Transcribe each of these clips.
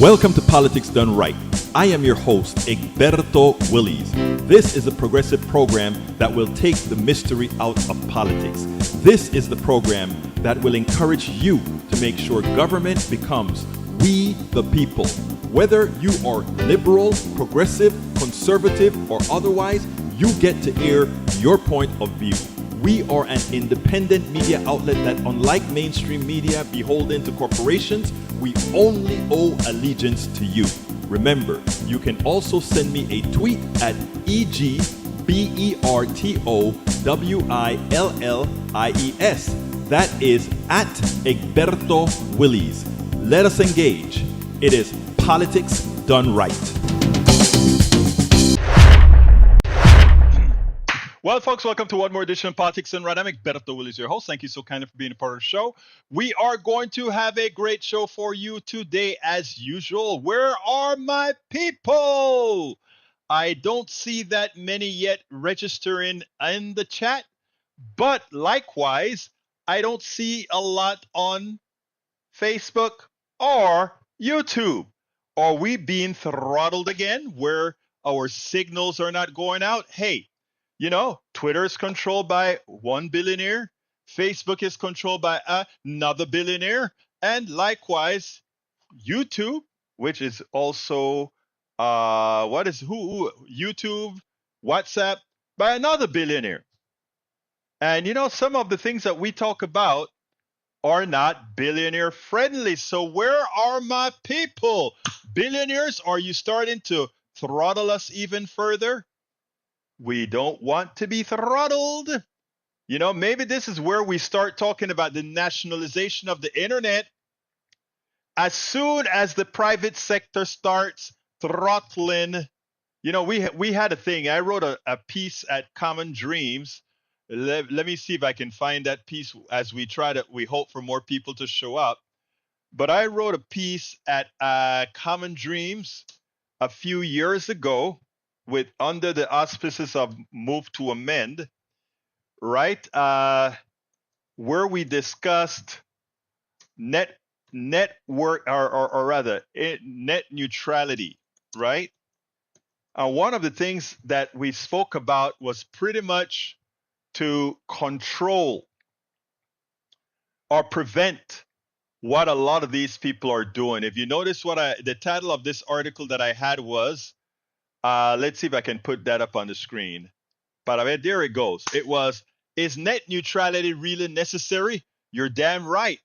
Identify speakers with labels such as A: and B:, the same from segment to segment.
A: Welcome to Politics Done Right. I am your host, Egberto Willies. This is a progressive program that will take the mystery out of politics. This is the program that will encourage you to make sure government becomes we the people. Whether you are liberal, progressive, conservative, or otherwise, you get to air your point of view. We are an independent media outlet that, unlike mainstream media beholden to corporations, we only owe allegiance to you. Remember, you can also send me a tweet at EGBERTOWILLIES. That is at Egberto Willies. Let us engage. It is Politics Done Right. Well, folks, welcome to one more edition of Politics Done Right. I'm Egberto Willies, your host. Thank you so kindly for being a part of the show. We are going to have a great show for you today, as usual. Where are my people? I don't see that many yet registering in the chat, but likewise, I don't see a lot on Facebook or YouTube. Are we being throttled again where our signals are not going out? Hey, you know, Twitter is controlled by one billionaire. Facebook is controlled by another billionaire. And likewise, YouTube, which is also, YouTube, WhatsApp, by another billionaire. And, you know, some of the things that we talk about are not billionaire friendly. So where are my people? Billionaires, are you starting to throttle us even further? We don't want to be throttled. You know, maybe this is where we start talking about the nationalization of the internet. As soon as the private sector starts throttling, you know, we had a thing. I wrote a piece at Common Dreams. Let me see if I can find that piece as we hope for more people to show up. But I wrote a piece at Common Dreams a few years ago with under the auspices of Move to Amend, right? Where we discussed net neutrality, right? One of the things that we spoke about was pretty much to control or prevent what a lot of these people are doing. If you notice the title of this article that I had was, let's see if I can put that up on the screen. But there it goes. It was, is net neutrality really necessary? You're damn right.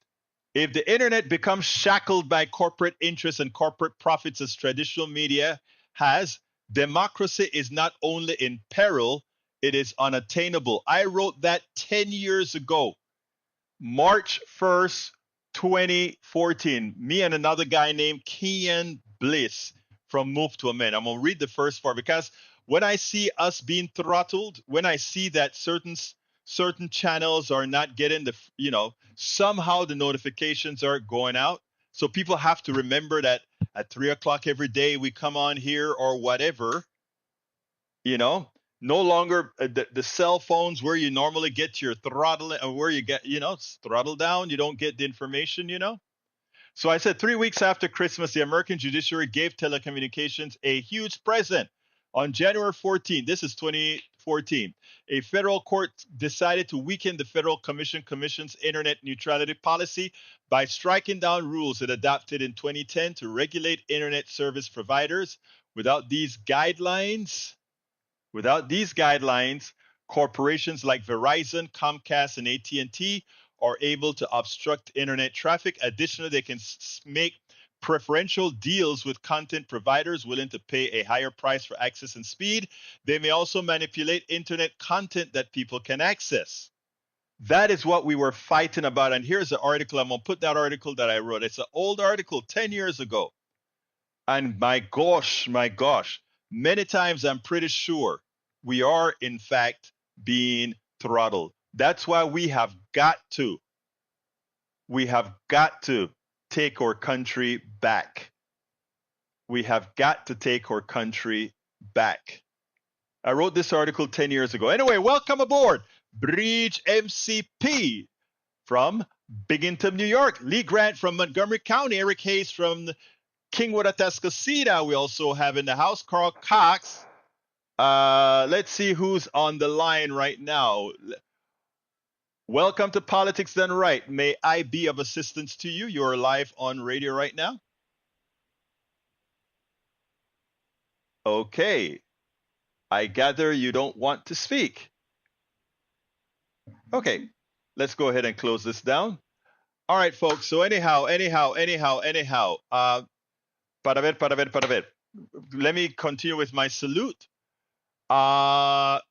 A: If the internet becomes shackled by corporate interests and corporate profits as traditional media has, democracy is not only in peril, it is unattainable. I wrote that 10 years ago, March 1st, 2014. Me and another guy named Kian Bliss from Move to Amend. I'm going to read the first part because when I see us being throttled, when I see that certain channels are not getting somehow the notifications are going out. So people have to remember that at 3:00 every day we come on here or whatever, no longer the cell phones where you normally get your throttle or where you get, throttle down, you don't get the information, So I said 3 weeks after Christmas, the American judiciary gave telecommunications a huge present. On January 14, this is 2014, a federal court decided to weaken the Federal Commission's internet neutrality policy by striking down rules it adopted in 2010 to regulate internet service providers. Without these guidelines, corporations like Verizon, Comcast, and AT&T are able to obstruct internet traffic. Additionally, they can make preferential deals with content providers willing to pay a higher price for access and speed. They may also manipulate internet content that people can access. That is what we were fighting about. And here's the article. I'm going to put that article that I wrote. It's an old article, 10 years ago. And my gosh, many times I'm pretty sure we are, in fact, being throttled. That's why we have got to take our country back. We have got to take our country back. I wrote this article 10 years ago. Anyway, welcome aboard, Bridge MCP from Binghamton, New York. Lee Grant from Montgomery County. Eric Hayes from King Wadatascasita, we also have in the house Carl Cox. Let's see who's on the line right now. Welcome to Politics Done Right. May I be of assistance to you? You're live on radio right now. Okay. I gather you don't want to speak. Okay. Let's go ahead and close this down. All right, folks. So anyhow. Para ver. Let me continue with my salute. AVQ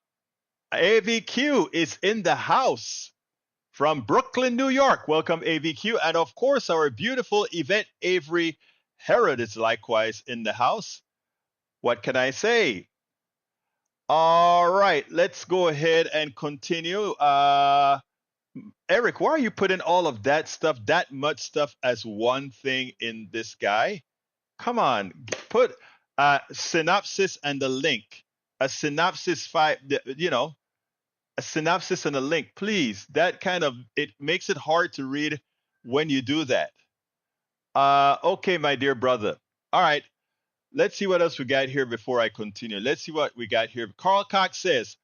A: is in the house from Brooklyn, New York. Welcome, AVQ. And of course, our beautiful Yvette Avery Herod is likewise in the house. What can I say? All right, let's go ahead and continue. Eric, why are you putting all of that stuff, that much stuff, as one thing in this guy? Come on, put a synopsis and the link. A synopsis a synopsis and a link, please. That it makes it hard to read when you do that. Okay, my dear brother. All right, let's see what else we got here before I continue. Let's see what we got here. Carl Cox says,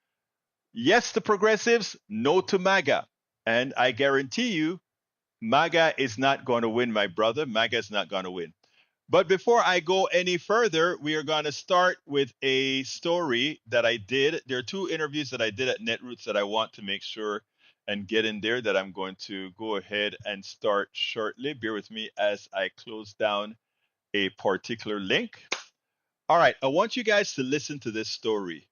A: yes to progressives, no to MAGA. And I guarantee you, MAGA is not going to win, my brother. MAGA is not going to win. But before I go any further, we are going to start with a story that I did. There are 2 interviews that I did at Netroots that I want to make sure and get in there that I'm going to go ahead and start shortly. Bear with me as I close down a particular link. All right, I want you guys to listen to this story.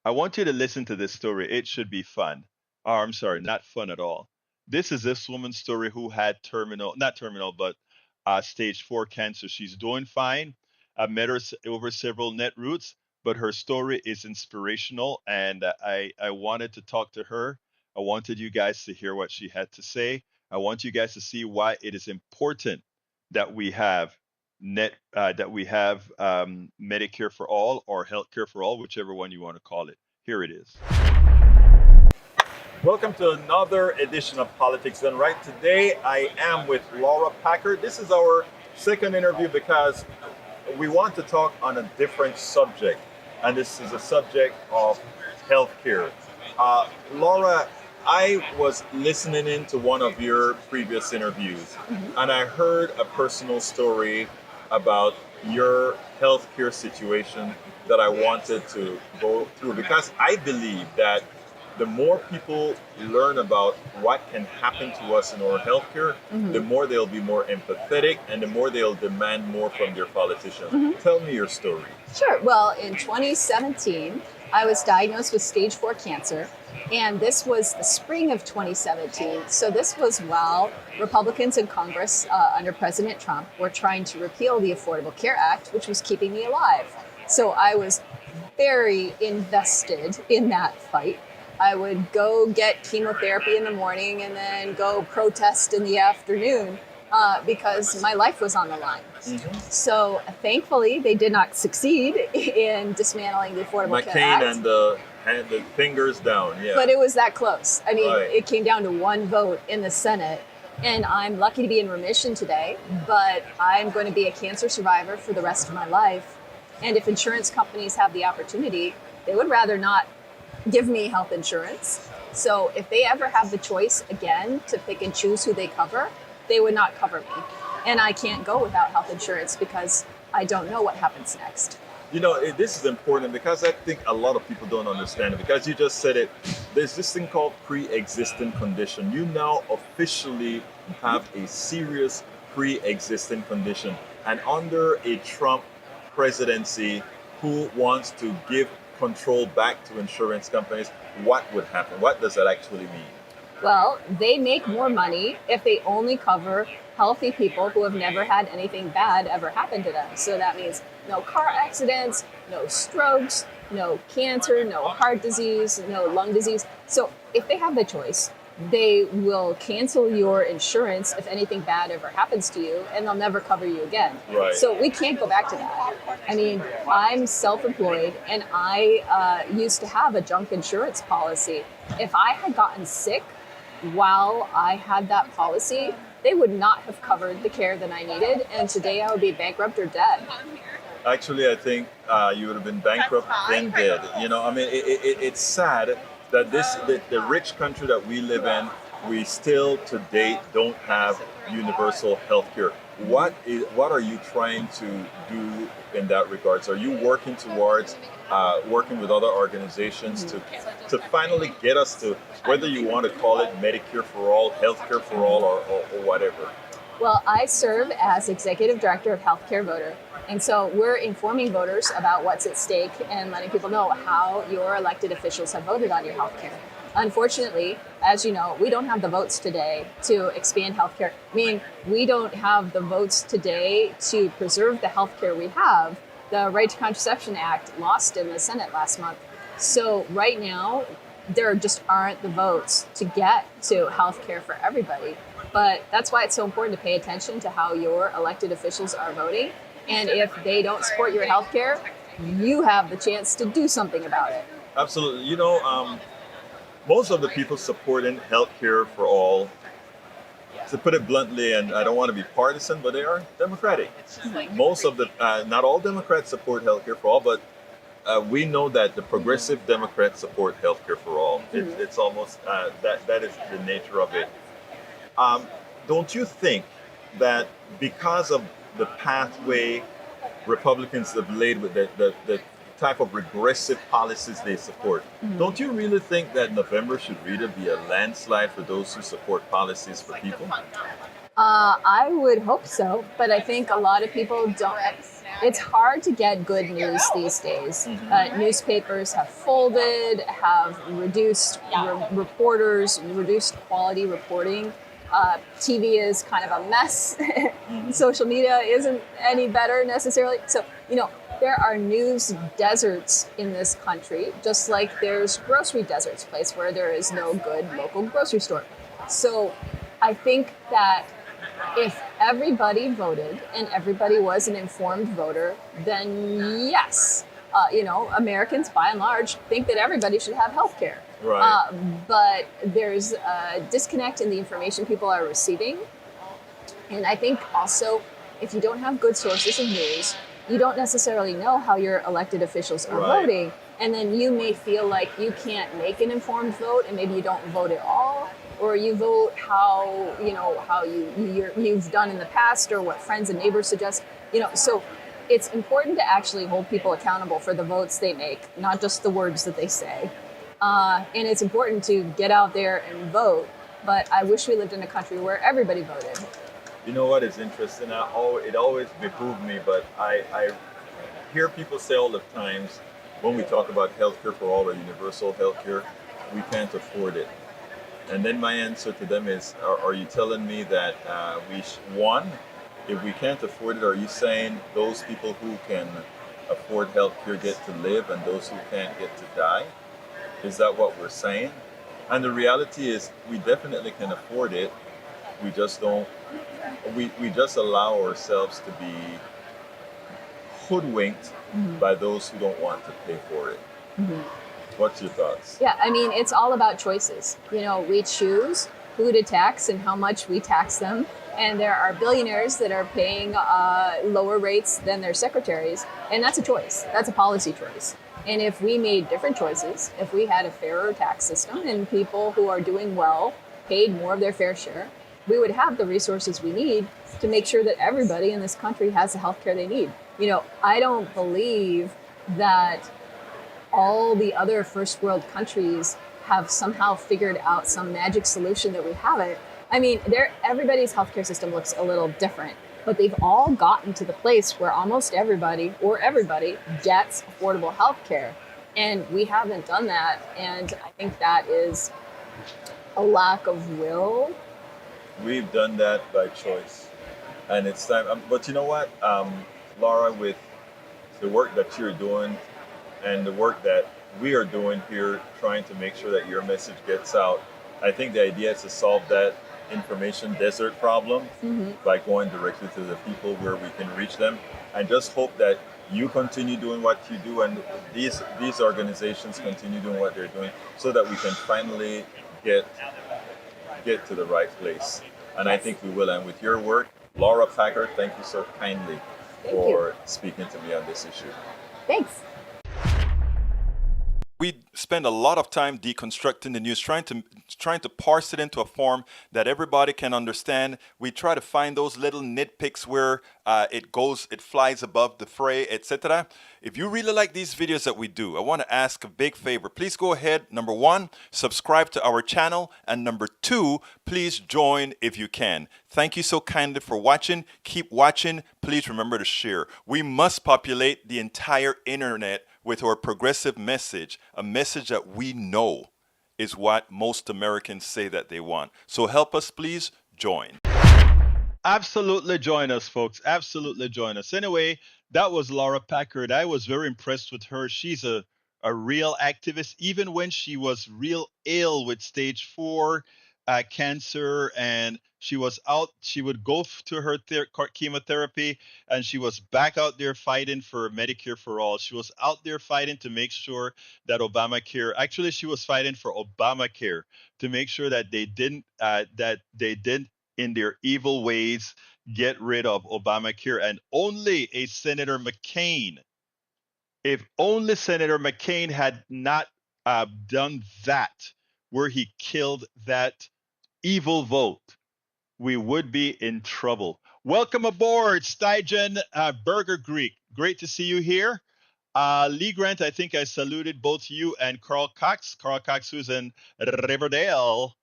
A: I want you to listen to this story. It should be fun. Oh, I'm sorry, not fun at all. This is this woman's story who had stage 4 cancer. She's doing fine. I've met her over several Netroots, but her story is inspirational, and I wanted to talk to her. I wanted you guys to hear what she had to say. I want you guys to see why it is important that we have Medicare for all or Health Care for all, whichever one you want to call it. Here it is. Welcome to another edition of Politics Done Right. Today I am with Laura Packard. This is our second interview because we want to talk on a different subject, and this is a subject of healthcare. Laura, I was listening into one of your previous interviews, and I heard a personal story about your healthcare situation that I wanted to go through, because I believe that the more people learn about what can happen to us in our healthcare, the more they'll be more empathetic and the more they'll demand more from their politicians. Tell me your story.
B: Sure. Well, in 2017, I was diagnosed with stage 4 cancer, and this was the spring of 2017. So this was while Republicans in Congress under President Trump were trying to repeal the Affordable Care Act, which was keeping me alive. So I was very invested in that fight. I would go get chemotherapy in the morning and then go protest in the afternoon because my life was on the line. So thankfully, they did not succeed in dismantling the Affordable Care Act.
A: And the fingers down, yeah.
B: But it was that close. I mean, It came down to 1 vote in the Senate. And I'm lucky to be in remission today, but I'm going to be a cancer survivor for the rest of my life. And if insurance companies have the opportunity, they would rather not give me health insurance. So if they ever have the choice again to pick and choose who they cover, they would not cover me. And I can't go without health insurance because I don't know what happens next.
A: You know, this is important because I think a lot of people don't understand it, because you just said it. There's this thing called pre-existing condition. You now officially have a serious pre-existing condition. And under a Trump presidency who wants to give control back to insurance companies, what would happen? What does that actually mean?
B: Well, they make more money if they only cover healthy people who have never had anything bad ever happen to them. So that means no car accidents, no strokes, no cancer, no heart disease, no lung disease. So if they have the choice, they will cancel your insurance if anything bad ever happens to you, and they'll never cover you again.
A: Right.
B: So we can't go back to that. I mean, I'm self-employed, and I used to have a junk insurance policy. If I had gotten sick while I had that policy, they would not have covered the care that I needed, and today I would be bankrupt or dead.
C: Actually, I think you would have been bankrupt then dead. I mean, it's sad that the rich country that we live in, we still to date don't have universal health care. What are you trying to do in that regards? Are you working towards working with other organizations to finally get us to, whether you want to call it Medicare for all, healthcare for all, or whatever?
B: Well, I serve as executive director of Health Care Voter. And so we're informing voters about what's at stake and letting people know how your elected officials have voted on your health care. Unfortunately, as you know, we don't have the votes today to expand healthcare. I mean, we don't have the votes today to preserve the healthcare we have. The Right to Contraception Act lost in the Senate last month. So right now, there just aren't the votes to get to healthcare for everybody. But that's why it's so important to pay attention to how your elected officials are voting. And if they don't support your healthcare, you have the chance to do something about it.
C: Absolutely. Most of the people supporting healthcare for all, to put it bluntly, and I don't want to be partisan, but they are Democratic. Most of not all Democrats support healthcare for all, but we know that the progressive Democrats support healthcare for all. It's almost that is the nature of it. Don't you think that because of the pathway Republicans have laid with the type of regressive policies they support, don't you really think that November should really be a landslide for those who support policies for people?
B: I would hope so, but I think a lot of people don't. It's hard to get good news these days. Newspapers have folded, have reduced reporters, reduced quality reporting. TV is kind of a mess. Social media isn't any better necessarily. So, there are news deserts in this country, just like there's grocery deserts, place where there is no good local grocery store. So I think that if everybody voted and everybody was an informed voter, then yes, Americans by and large think that everybody should have health care.
C: Right.
B: But there's a disconnect in the information people are receiving. And I think also, if you don't have good sources of news, you don't necessarily know how your elected officials are voting. And then you may feel like you can't make an informed vote, and maybe you don't vote at all, or you vote how you've done in the past, or what friends and neighbors suggest. So it's important to actually hold people accountable for the votes they make, not just the words that they say. And it's important to get out there and vote. But I wish we lived in a country where everybody voted.
C: You know what is interesting? It always behooved me, but I hear people say all the times when we talk about healthcare for all or universal healthcare, we can't afford it. And then my answer to them is, are you telling me that if we can't afford it, are you saying those people who can afford healthcare get to live and those who can't get to die? Is that what we're saying? And the reality is we definitely can afford it. We just don't. We just allow ourselves to be hoodwinked by those who don't want to pay for it. What's your thoughts?
B: Yeah, I mean, it's all about choices. We choose who to tax and how much we tax them. And there are billionaires that are paying lower rates than their secretaries. And that's a choice. That's a policy choice. And if we made different choices, if we had a fairer tax system and people who are doing well paid more of their fair share, we would have the resources we need to make sure that everybody in this country has the health care they need. I don't believe that all the other first world countries have somehow figured out some magic solution that we haven't. I mean, everybody's healthcare system looks a little different, but they've all gotten to the place where almost everybody gets affordable healthcare. And we haven't done that. And I think that is a lack of will.
C: We've done that by choice. And it's time. But you know what, Laura, with the work that you're doing and the work that we are doing here, trying to make sure that your message gets out, I think the idea is to solve that information desert problem by going directly to the people where we can reach them. And just hope that you continue doing what you do and these organizations continue doing what they're doing so that we can finally get to the right place. and I think we will. And with your work, Laura Packard, thank you so kindly for speaking to me on this issue.
B: Thanks.
D: We spend a lot of time deconstructing the news, trying to parse it into a form that everybody can understand. We try to find those little nitpicks where it flies above the fray, etc. If you really like these videos that we do, I want to ask a big favor. Please go ahead. Number one, subscribe to our channel, and number two, please join if you can. Thank you so kindly for watching. Keep watching. Please remember to share. We must populate the entire internet with our progressive message, a message that we know is what most Americans say that they want. So help us, please join.
A: Absolutely join us, folks. Absolutely join us. Anyway, that was Laura Packard. I was very impressed with her. She's a real activist, even when she was real ill with stage 4 cancer, and she was out. She would go to her chemotherapy, and she was back out there fighting for Medicare for all. She was out there fighting to make sure that Obamacare. Actually, she was fighting for Obamacare to make sure that they didn't in their evil ways get rid of Obamacare. And only a Senator McCain, if only Senator McCain had not done that, where he killed that evil vote, we would be in trouble. Welcome aboard, Stygen Burger Greek. Great to see you here. Lee Grant, I think I saluted both you and Carl Cox. Carl Cox, who's in Riverdale,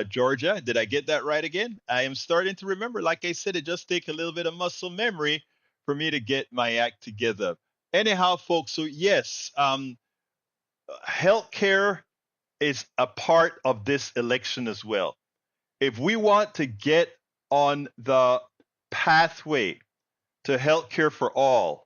A: Georgia. Did I get that right again? I am starting to remember. Like I said, it just takes a little bit of muscle memory for me to get my act together. Anyhow, folks, so yes, healthcare is a part of this election as well. If we want to get on the pathway to healthcare for all,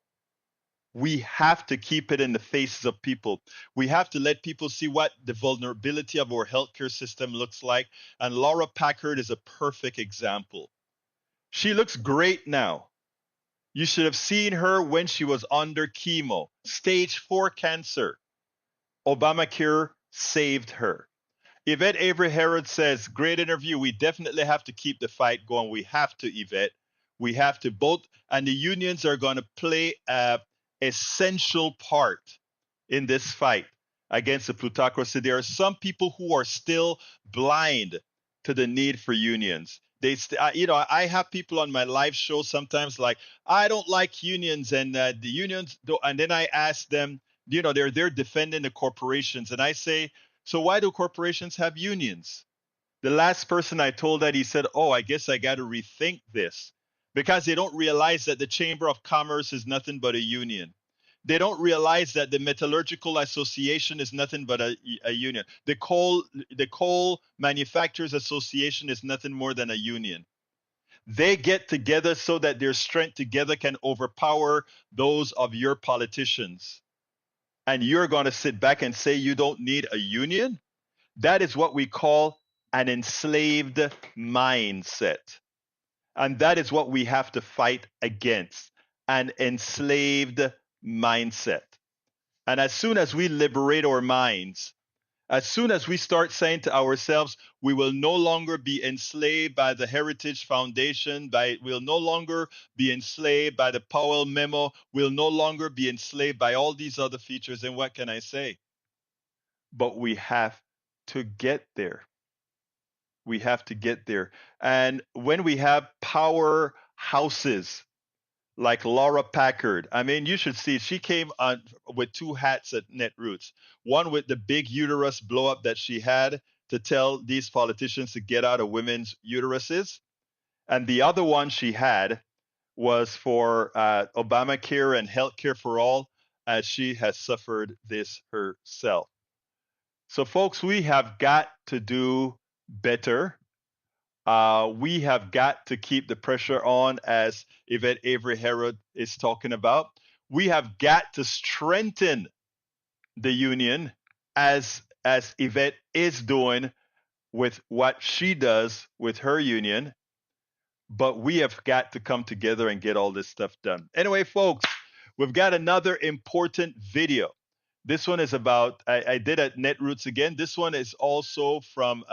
A: we have to keep it in the faces of people. We have to let people see what the vulnerability of our healthcare system looks like. And Laura Packard is a perfect example. She looks great now. You should have seen her when she was under chemo, stage 4 cancer. Obamacare saved her. Yvette Avery Herod says, great interview. We definitely have to keep the fight going. We have to, Yvette. We have to both, and the unions are going to play an essential part in this fight against the plutocracy. There are some people who are still blind to the need for unions. I have people on my live show sometimes like, I don't like unions, and the unions don't, and then I ask them, they're defending the corporations, and I say, so why do corporations have unions? The last person I told that, he said, oh, I guess I got to rethink this, because they don't realize that the Chamber of Commerce is nothing but a union. They don't realize that the Metallurgical Association is nothing but a union. The Coal Manufacturers Association is nothing more than a union. They get together so that their strength together can overpower those of your politicians. And you're going to sit back and say you don't need a union? That is what we call an enslaved mindset. And that is what we have to fight against, an enslaved mindset. And as soon as we liberate our minds, as soon as we start saying to ourselves, we will no longer be enslaved by the Heritage Foundation, we'll no longer be enslaved by the Powell Memo, we'll no longer be enslaved by all these other features, and what can I say? But we have to get there. We have to get there. And when we have powerhouses like Laura Packard, I mean, you should see, she came on with 2 hats at Netroots. One with the big uterus blow up that she had to tell these politicians to get out of women's uteruses. And the other one she had was for Obamacare and healthcare for all, as she has suffered this herself. So, folks, we have got to do better. We have got to keep the pressure on, as Yvette Avery Herod is talking about. We have got to strengthen the union, as Yvette is doing with what she does with her union. But we have got to come together and get all this stuff done. Anyway, folks, we've got another important video. This one is about, I did at Netroots again. This one is also from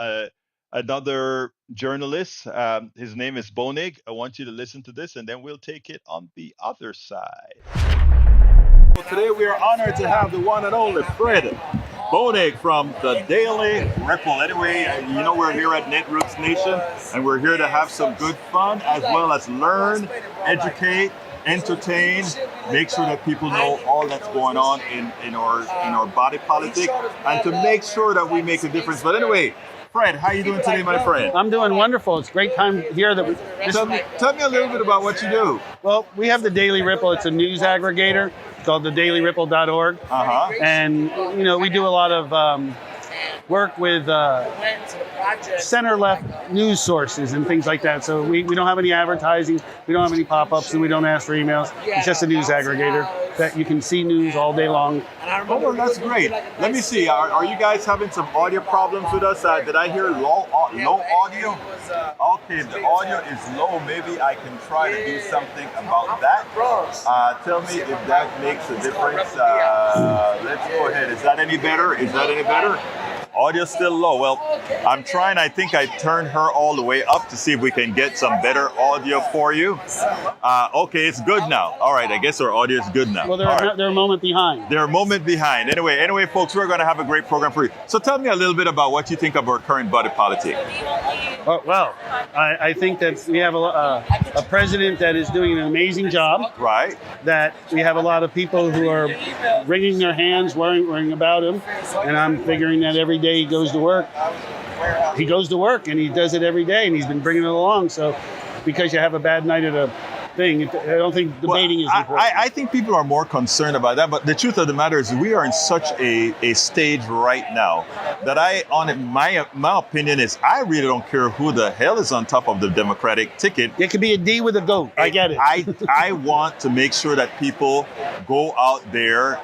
A: another journalist. His name is Boenig. I want you to listen to this, and then we'll take it on the other side.
C: Today we are honored to have the one and only Fred Boenig from the Daily Ripple. Anyway, you know we're here at Netroots Nation, and we're here to have some good fun as well as learn, educate, entertain, make sure that people know all that's going on in our body politic, and to make sure that we make a difference. But anyway, Fred, how you doing today, my friend?
E: I'm doing wonderful. It's a great time here.
C: Tell me a little bit about what you do.
E: Well, we have the Daily Ripple. It's a news aggregator. It's called thedailyripple.org. And, we do a lot of work with center-left news sources and things like that. So we don't have any advertising, we don't have any pop-ups, and we don't ask for emails. It's just a news aggregator that you can see news all day long.
C: Oh, well, that's great. Let me see. Are you guys having some audio problems with us? Did I hear low audio? Okay, the audio is low. Maybe I can try to do something about that. Tell me if that makes a difference. Let's go ahead. Is that any better? Audio's still low. Well, I'm trying. I think I turned her all the way up to see if we can get some better audio for you. Okay, it's good now. All right, I guess our audio is good now.
E: Well, they're a moment behind.
C: They're a moment behind. Anyway, folks, we're going to have a great program for you. So tell me a little bit about what you think of our current body politic.
E: Well, I think that we have a president that is doing an amazing job.
C: Right.
E: That we have a lot of people who are wringing their hands, worrying about him. And I'm figuring that every day he goes to work, and he does it every day, and he's been bringing it along. So because you have a bad night at a thing, I don't think debating is important.
C: I think people are more concerned about that, but the truth of the matter is we are in such a stage right now that my opinion is I really don't care who the hell is on top of the Democratic ticket.
E: It could be a D with a goat. I get it.
C: I want to make sure that people go out there,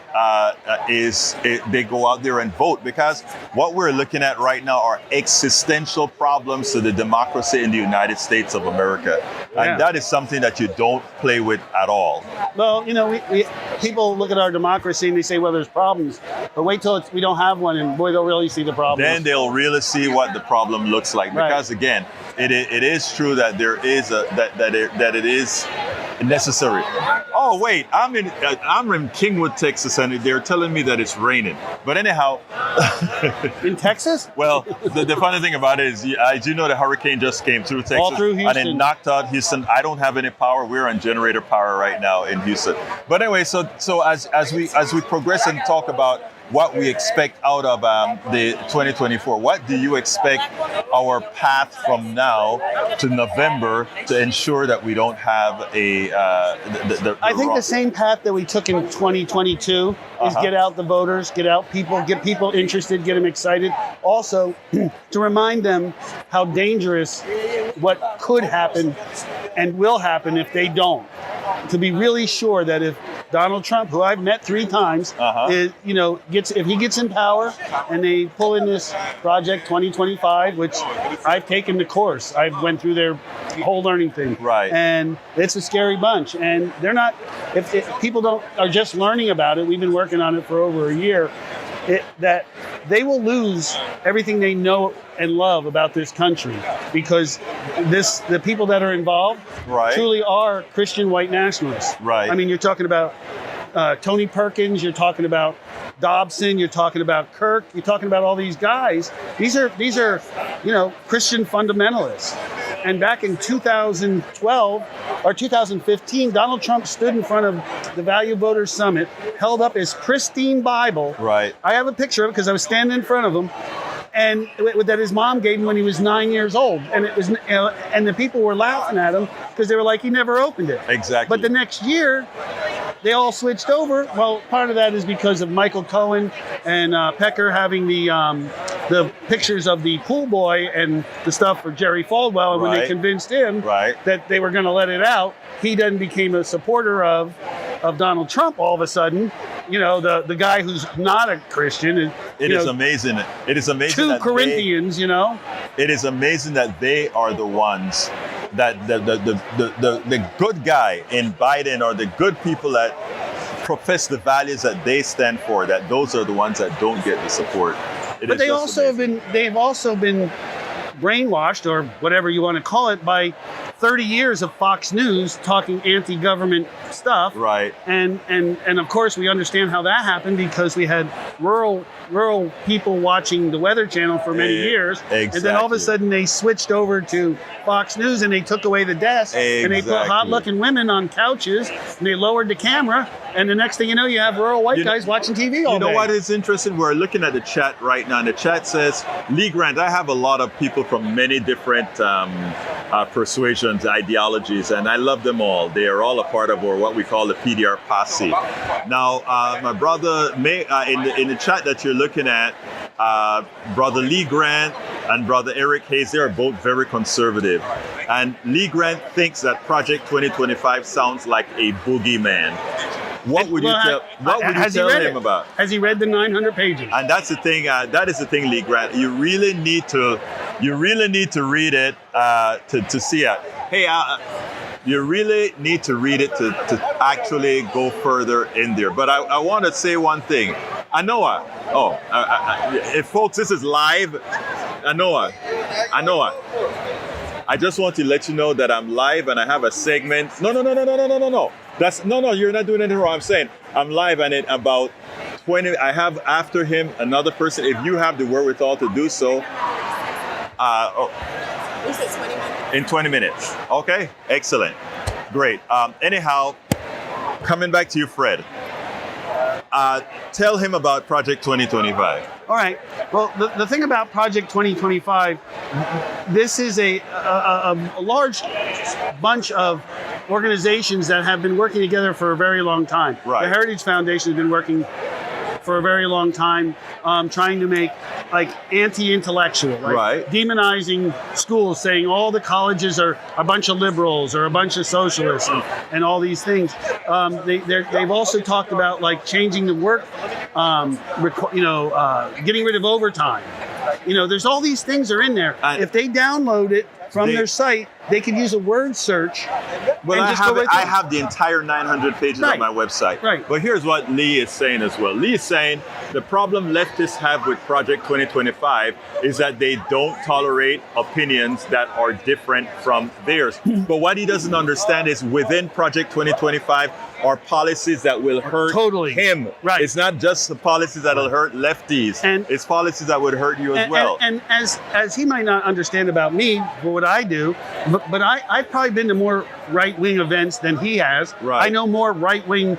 C: they go out there and vote, because what we're looking at right now are existential problems to the democracy in the United States of America. And that is something that you don't play with at all.
E: Well, we people look at our democracy and they say, well, there's problems. But wait till we don't have one, and boy, they'll really see the problem.
C: Then they'll really see what the problem looks like. Because again, it is true that there is that it is necessary. Oh wait, I'm in Kingwood, Texas, and they're telling me that it's raining. But anyhow,
E: in Texas?
C: Well, the funny thing about it is, I do know the hurricane just came through Texas,
E: all through Houston,
C: and it knocked out Houston. I don't have any power. We're on generator power right now in Houston. But anyway, so as we progress and talk about what we expect out of the 2024. What do you expect our path from now to November to ensure that we don't have
E: I think the same path that we took in 2022 is get out the voters, get people interested, get them excited. Also, to remind them how dangerous what could happen and will happen if they don't. To be really sure that if Donald Trump, who I've met 3 times, if he gets in power and they pull in this Project 2025, which I've taken the course, I went through their whole learning thing,
C: right?
E: And it's a scary bunch. And they're not. If people are just learning about it, we've been working on it for over a year. That they will lose everything they know and love about this country, because the people that are involved truly are Christian white nationalists.
C: Right.
E: I mean, you're talking about Tony Perkins, you're talking about Dobson, you're talking about Kirk, you're talking about all these guys. These are Christian fundamentalists. And back in 2012 or 2015, Donald Trump stood in front of the Value Voters Summit, held up his pristine Bible.
C: Right.
E: I have a picture of it because I was standing in front of him, and that his mom gave him when he was 9 years old. And it was, and the people were laughing at him because they were like, he never opened it.
C: Exactly.
E: But the next year, they all switched over. Well, part of that is because of Michael Cohen and Packard having the pictures of the pool boy and the stuff for Jerry Falwell. And when they convinced him that they were going to let it out, he then became a supporter of Donald Trump all of a sudden. The guy who's not a Christian.
C: It is amazing. It is amazing.
E: 2 Corinthians,
C: It is amazing that they are the ones that the good guy in Biden, or the good people that profess the values that they stand for, that those are the ones that don't get the support.
E: But they've also been brainwashed, or whatever you want to call it, by 30 years of Fox News talking anti-government stuff.
C: Right.
E: And of course we understand how that happened, because we had rural people watching the Weather Channel for many years.
C: Exactly.
E: And then all of a sudden they switched over to Fox News and they took away the desk.
C: Exactly.
E: And they put hot-looking women on couches and they lowered the camera. And the next thing you know, you have rural white guys watching TV all day.
C: You know what is interesting? We're looking at the chat right now, and the chat says, Lee Grant, I have a lot of people from many different persuasions, ideologies, and I love them all. They are all a part of what we call the PDR posse. Now, my brother, in the chat that you're looking at, Brother Lee Grant and Brother Eric Hayes, they are both very conservative. And Lee Grant thinks that Project 2025 sounds like a boogeyman. What would you tell him about?
E: Has he read the 900 pages?
C: And that's the thing. That is the thing, Lee Grant. You really need to read it to see it. Hey, you really need to read it to actually go further in there. But I want to say one thing. Anoa. If folks, this is live. Anoa. I just want to let you know that I'm live and I have a segment. No. You're not doing anything wrong. I'm saying I'm live, and in about 20, I have after him another person. If you have the wherewithal to do so.
B: You said 20 minutes?
C: In 20 minutes. Okay, excellent. Great. Anyhow, coming back to you, Fred. Tell him about Project 2025.
E: All right. Well, the thing about Project 2025, this is a large bunch of organizations that have been working together for a very long time.
C: Right.
E: The Heritage Foundation has been working for a very long time, trying to make anti-intellectual,
C: right?
E: Demonizing schools, saying all the colleges are a bunch of liberals or a bunch of socialists, and all these things. They've also talked about changing the work, getting rid of overtime. There's all these things are in there. If they download it from their site, they can use a word search.
C: Well, I have the entire 900 pages on my website.
E: Right.
C: But here's what Lee is saying as well. Lee is saying the problem leftists have with Project 2025 is that they don't tolerate opinions that are different from theirs. But what he doesn't understand is within Project 2025 are policies that will hurt him.
E: Right.
C: It's not just the policies that will hurt lefties. It's policies that would hurt you as well.
E: And as he might not understand about me, for what I do, but I've probably been to more right-wing events than he has.
C: Right.
E: I know more right-wing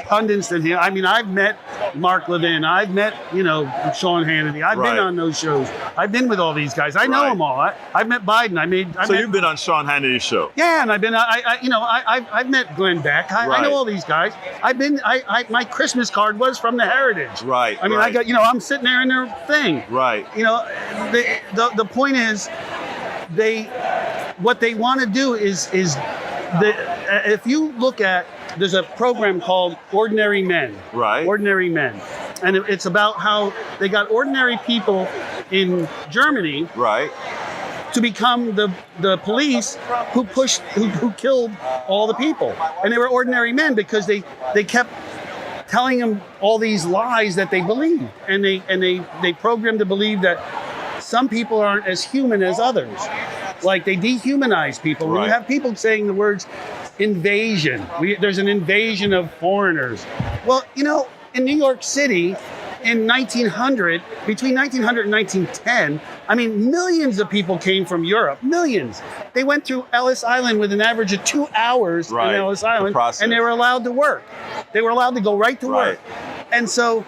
E: pundits than him. I mean, I've met Mark Levin. I've met, Sean Hannity. I've been on those shows. I've been with all these guys. I know them all. I've met Biden.
C: You've been on Sean Hannity's show.
E: Yeah, and I've been. I've met Glenn Beck. I know all these guys. I've been. My Christmas card was from the Heritage.
C: Right.
E: I mean, I got. I'm sitting there in their thing.
C: Right.
E: The point is, what they want to do is if you look at, there's a program called Ordinary Men.
C: Right.
E: Ordinary Men. And it's about how they got ordinary people in Germany.
C: Right.
E: To become the police who killed all the people. And they were ordinary men because they kept telling them all these lies that they believed. And they programmed to believe that some people aren't as human as others. Like they dehumanize people. When you have people saying the words invasion, there's an invasion of foreigners. Well, in New York City in 1900, between 1900 and 1910, I mean, millions of people came from Europe, millions. They went through Ellis Island with an average of 2 hours in Ellis Island, and they were allowed to work. They were allowed to go right to work. And so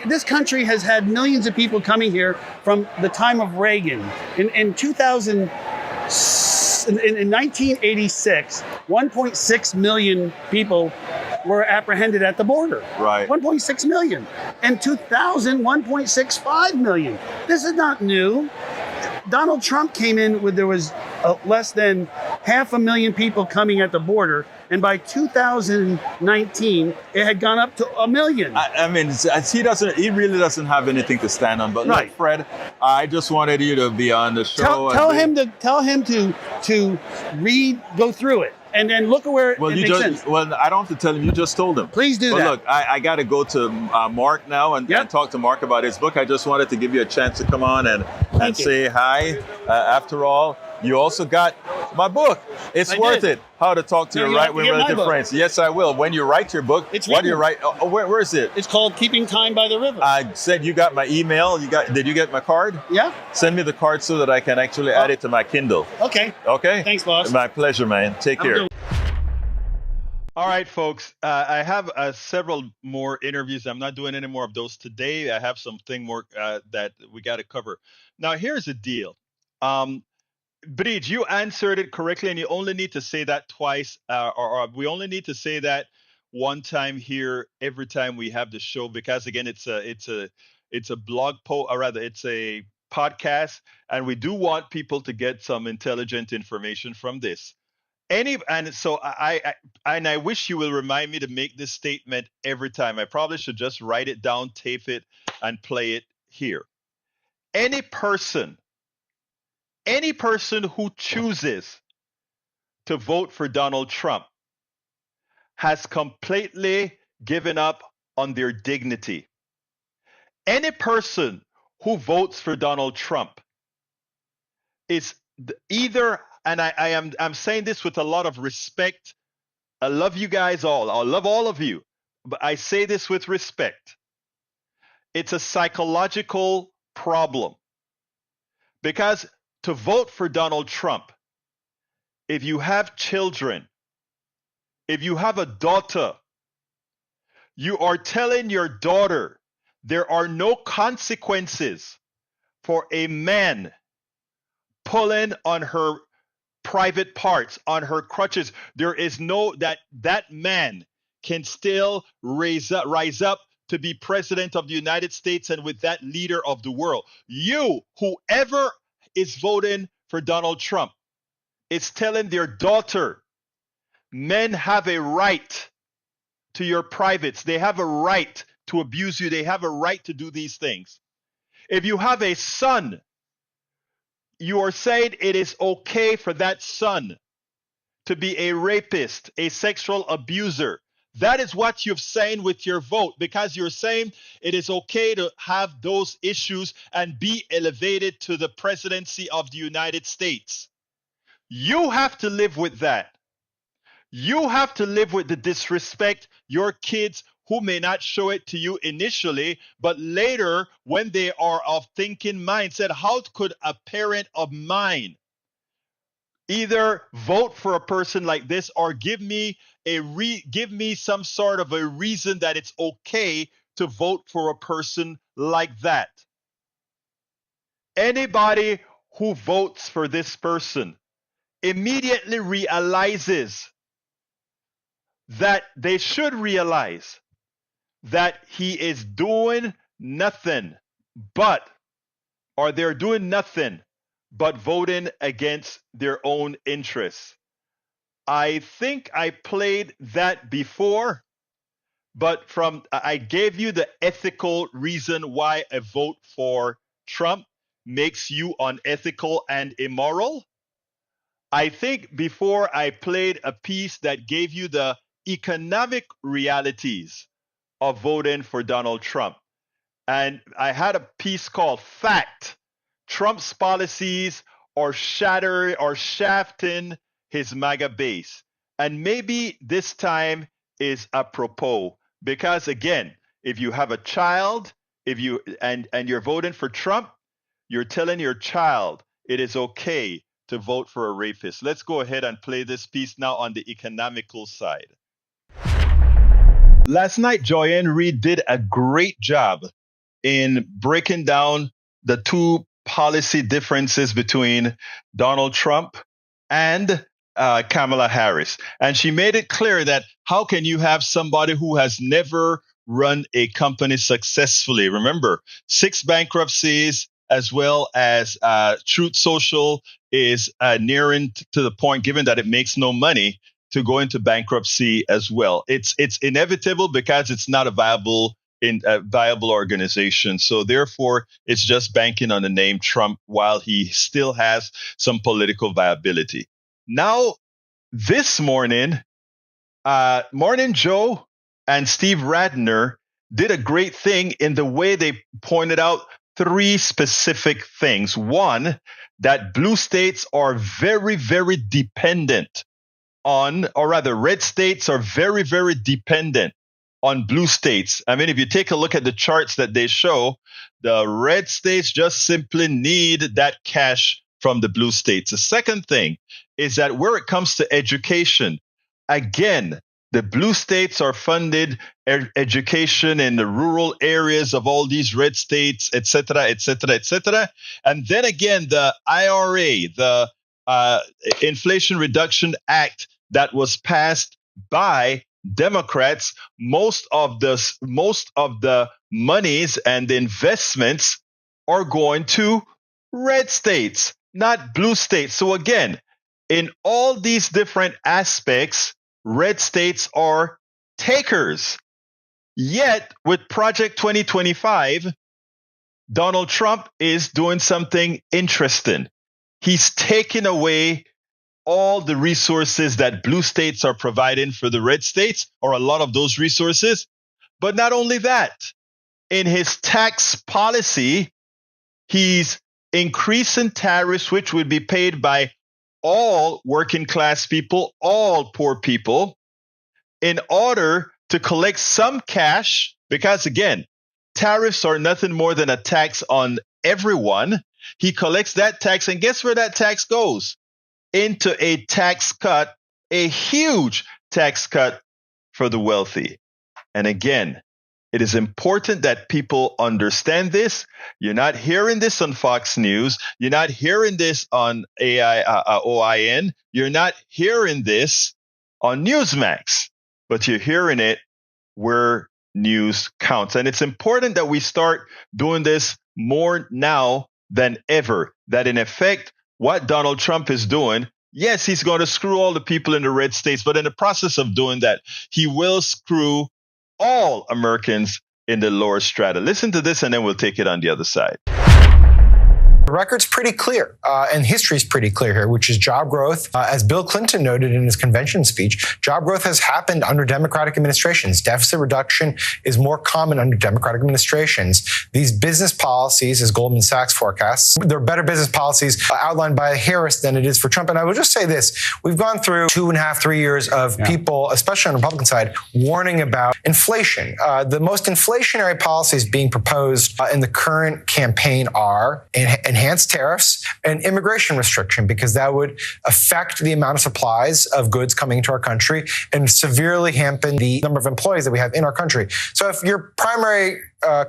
E: this country has had millions of people coming here from the time of Reagan. In 1986, 1.6 million people were apprehended at the border.
C: Right.
E: 1.6 million. In 2000, 1.65 million. This is not new. Donald Trump came in with, there was less than 500,000 people coming at the border. And by 2019, it had gone up to 1 million.
C: I mean, he really doesn't have anything to stand on. But look, Fred, I just wanted you to be on the show.
E: Tell him to read, go through it. And then look at where it makes sense.
C: Well, I don't have to tell him. You just told him.
E: Please do that.
C: Look, I got to go to Mark now and talk to Mark about his book. I just wanted to give you a chance to come on and say hi. After all, you also got my book. It's worth it. How to Talk to Your Right-Wing Relative Friends. Yes, I will. When you write your book, what do you write? Where is it?
E: It's called Keeping Time by the River.
C: I said you got my email. Did you get my card?
E: Yeah.
C: Send me the card so that I can actually add it to my Kindle.
E: Okay.
C: Okay?
E: Thanks, boss.
C: My pleasure, man. Take care.
A: All right, folks. I have several more interviews. I'm not doing any more of those today. I have something more that we got to cover. Now, here's the deal. Bridge, you answered it correctly, and you only need to say that twice, or we only need to say that one time here every time we have the show, because again, it's a blog post, or rather, it's a podcast, and we do want people to get some intelligent information from this. So I wish you will remind me to make this statement every time. I probably should just write it down, tape it, and play it here. Any person who chooses to vote for Donald Trump has completely given up on their dignity. Any person who votes for Donald Trump is either, and I'm saying this with a lot of respect. I love you guys all. I love all of you, but I say this with respect. It's a psychological problem, because to vote for Donald Trump, if you have children, if you have a daughter, you are telling your daughter there are no consequences for a man pulling on her private parts, on her crutches. There is no that man can still rise up to be president of the United States and with that leader of the world. You, whoever is voting for Donald Trump, is telling their daughter, men have a right to your privates. They have a right to abuse you. They have a right to do these things. If you have a son, you are saying it is okay for that son to be a rapist, a sexual abuser. That is what you're saying with your vote, because you're saying it is okay to have those issues and be elevated to the presidency of the United States. You have to live with that. You have to live with the disrespect your kids, who may not show it to you initially, but later when they are of thinking mindset, how could a parent of mine either vote for a person like this or give me some sort of a reason that it's okay to vote for a person like that? Anybody who votes for this person immediately realizes that they should realize that he is doing nothing but, or they're doing nothing but voting against their own interests. I think I played that before, but I gave you the ethical reason why a vote for Trump makes you unethical and immoral. I think before I played a piece that gave you the economic realities of voting for Donald Trump. And I had a piece called Fact: Trump's policies are shafting his MAGA base. And maybe this time is apropos, because again, if you have a child, if you and you're voting for Trump, you're telling your child it is okay to vote for a rapist. Let's go ahead and play this piece now on the economical side. Last night, Joyanne Reid did a great job in breaking down the two policy differences between Donald Trump and Kamala Harris. And she made it clear that how can you have somebody who has never run a company successfully? Remember, 6 bankruptcies, as well as Truth Social is nearing to the point, given that it makes no money, to go into bankruptcy as well. It's inevitable because it's not a viable organization. So therefore, it's just banking on the name Trump while he still has some political viability. Now, this morning, Morning Joe and Steve Radner did a great thing in the way they pointed out three specific things. One, that blue states are very, very dependent on, or rather, red states are very, very dependent on blue states. I mean, if you take a look at the charts that they show, the red states just simply need that cash from the blue states. The second thing is that where it comes to education, again, the blue states are funded education in the rural areas of all these red states, et cetera, et cetera, et cetera. And then again, the IRA, the Inflation Reduction Act that was passed by Democrats, most of the monies and the investments are going to red states, not blue states. So again, in all these different aspects, red states are takers. Yet, with Project 2025, Donald Trump is doing something interesting. He's taking away all the resources that blue states are providing for the red states, or a lot of those resources. But not only that, in his tax policy, he's increasing tariffs, which would be paid by all working class people, all poor people, in order to collect some cash, because again, tariffs are nothing more than a tax on everyone. He collects that tax, and guess where that tax goes? Into a tax cut, a huge tax cut for the wealthy. And again, it is important that people understand this. You're not hearing this on Fox News. You're not hearing this on OIN. You're not hearing this on Newsmax, but you're hearing it where news counts. And it's important that we start doing this more now than ever, that in effect, what Donald Trump is doing, yes, he's going to screw all the people in the red states, but in the process of doing that, he will screw all Americans in the lower strata. Listen to this, and then we'll take it on the other side.
F: The record's pretty clear, and history's pretty clear here, which is job growth. As Bill Clinton noted in his convention speech, job growth has happened under Democratic administrations. Deficit reduction is more common under Democratic administrations. These business policies, as Goldman Sachs forecasts, they're better business policies outlined by Harris than it is for Trump. And I will just say this. We've gone through 2.5, 3 years of people, especially on the Republican side, warning about inflation. The most inflationary policies being proposed in the current campaign are enhanced tariffs and immigration restriction, because that would affect the amount of supplies of goods coming into our country and severely hamper the number of employees that we have in our country. So if your primary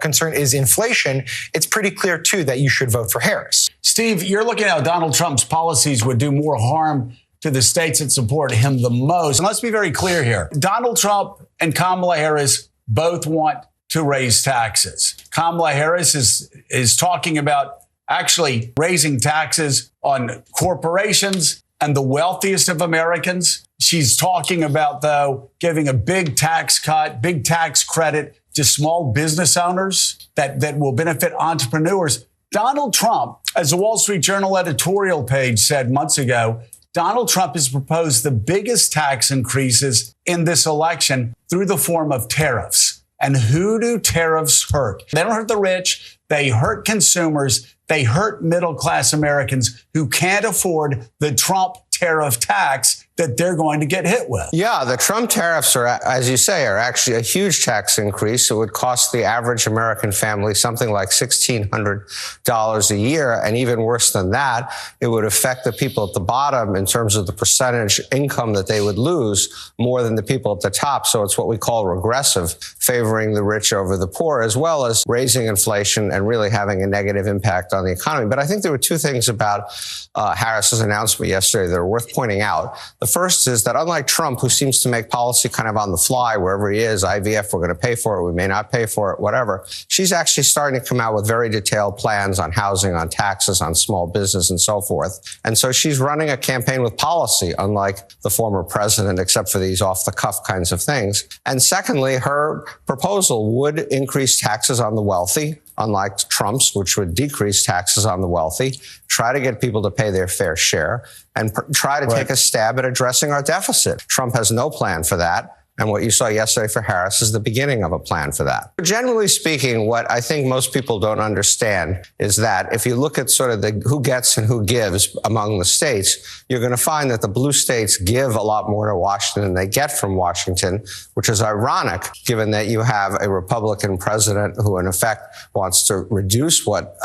F: concern is inflation, it's pretty clear, too, that you should vote for Harris.
G: Steve, you're looking at how Donald Trump's policies would do more harm to the states that support him the most. And let's be very clear here. Donald Trump and Kamala Harris both want to raise taxes. Kamala Harris is talking about actually raising taxes on corporations and the wealthiest of Americans. She's talking about, though, giving a big tax cut, big tax credit to small business owners that will benefit entrepreneurs. Donald Trump, as the Wall Street Journal editorial page said months ago, Donald Trump has proposed the biggest tax increases in this election through the form of tariffs. And who do tariffs hurt? They don't hurt the rich. They hurt consumers. They hurt middle-class Americans who can't afford the Trump tariff tax that they're going to get hit with.
H: Yeah, the Trump tariffs are, as you say, are actually a huge tax increase. It would cost the average American family something like $1,600 a year. And even worse than that, it would affect the people at the bottom in terms of the percentage income that they would lose more than the people at the top. So it's what we call regressive, favoring the rich over the poor, as well as raising inflation and really having a negative impact on the economy. But I think there were two things about Harris's announcement yesterday that are worth pointing out. The first is that unlike Trump, who seems to make policy kind of on the fly, wherever he is, IVF, we're going to pay for it, we may not pay for it, whatever, she's actually starting to come out with very detailed plans on housing, on taxes, on small business, and so forth. And so she's running a campaign with policy, unlike the former president, except for these off-the-cuff kinds of things. And secondly, her proposal would increase taxes on the wealthy, unlike Trump's, which would decrease taxes on the wealthy. try to get people to pay their fair share, and try to take a stab at addressing our deficit. Trump has no plan for that. And what you saw yesterday for Harris is the beginning of a plan for that. Generally speaking, what I think most people don't understand is that if you look at sort of the who gets and who gives among the states, you're going to find that the blue states give a lot more to Washington than they get from Washington, which is ironic given that you have a Republican president who in effect wants to reduce what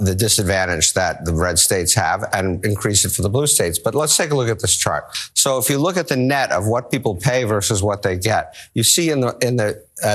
H: the disadvantage that the red states have and increase it for the blue states. But let's take a look at this chart. So if you look at the net of what people pay versus what they get, you see at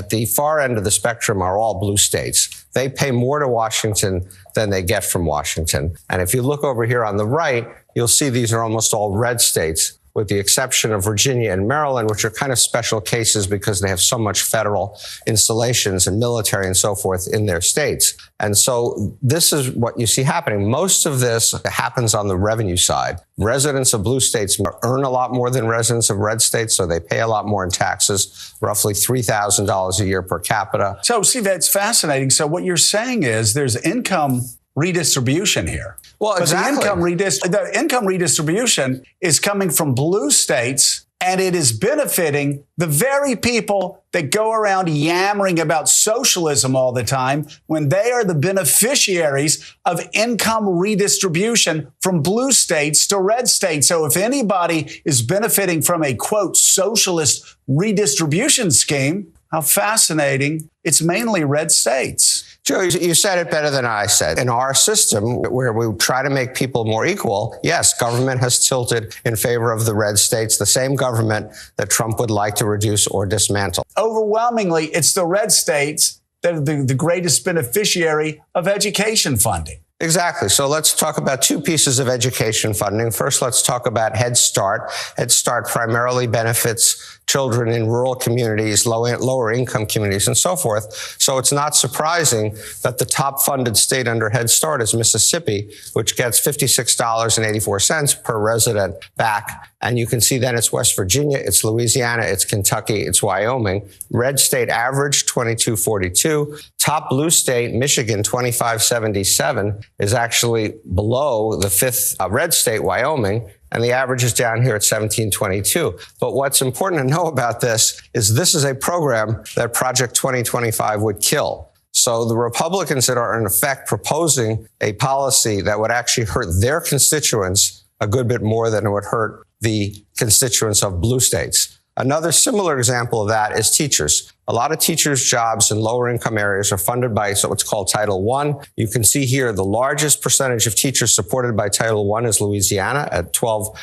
H: the far end of the spectrum are all blue states. They pay more to Washington than they get from Washington. And if you look over here on the right, you'll see these are almost all red states, with the exception of Virginia and Maryland, which are kind of special cases because they have so much federal installations and military and so forth in their states. And so this is what you see happening. Most of this happens on the revenue side. Residents of blue states earn a lot more than residents of red states, so they pay a lot more in taxes, roughly $3,000 a year per capita.
G: So, see, that's fascinating. So what you're saying is there's income redistribution here.
H: Well, exactly.
G: The income redistribution is coming from blue states, and it is benefiting the very people that go around yammering about socialism all the time when they are the beneficiaries of income redistribution from blue states to red states. So if anybody is benefiting from a, quote, socialist redistribution scheme, how fascinating. It's mainly red states.
H: Joe, you said it better than I said. In our system, where we try to make people more equal, yes, government has tilted in favor of the red states, the same government that Trump would like to reduce or dismantle.
G: Overwhelmingly, it's the red states that are the greatest beneficiary of education funding.
H: Exactly. So let's talk about two pieces of education funding. First, let's talk about Head Start. Head Start primarily benefits children in rural communities, lower income communities, and so forth. So it's not surprising that the top funded state under Head Start is Mississippi, which gets $56.84 per resident back. And you can see then it's West Virginia, it's Louisiana, it's Kentucky, it's Wyoming. Red state average, $22.42. Top blue state, Michigan, $25.77, is actually below the fifth red state, Wyoming. And the average is down here at $17.22. But what's important to know about this is a program that Project 2025 would kill. So the Republicans that are in effect proposing a policy that would actually hurt their constituents a good bit more than it would hurt the constituents of blue states. Another similar example of that is teachers. A lot of teachers' jobs in lower income areas are funded by what's called Title I. You can see here the largest percentage of teachers supported by Title I is Louisiana at 12%.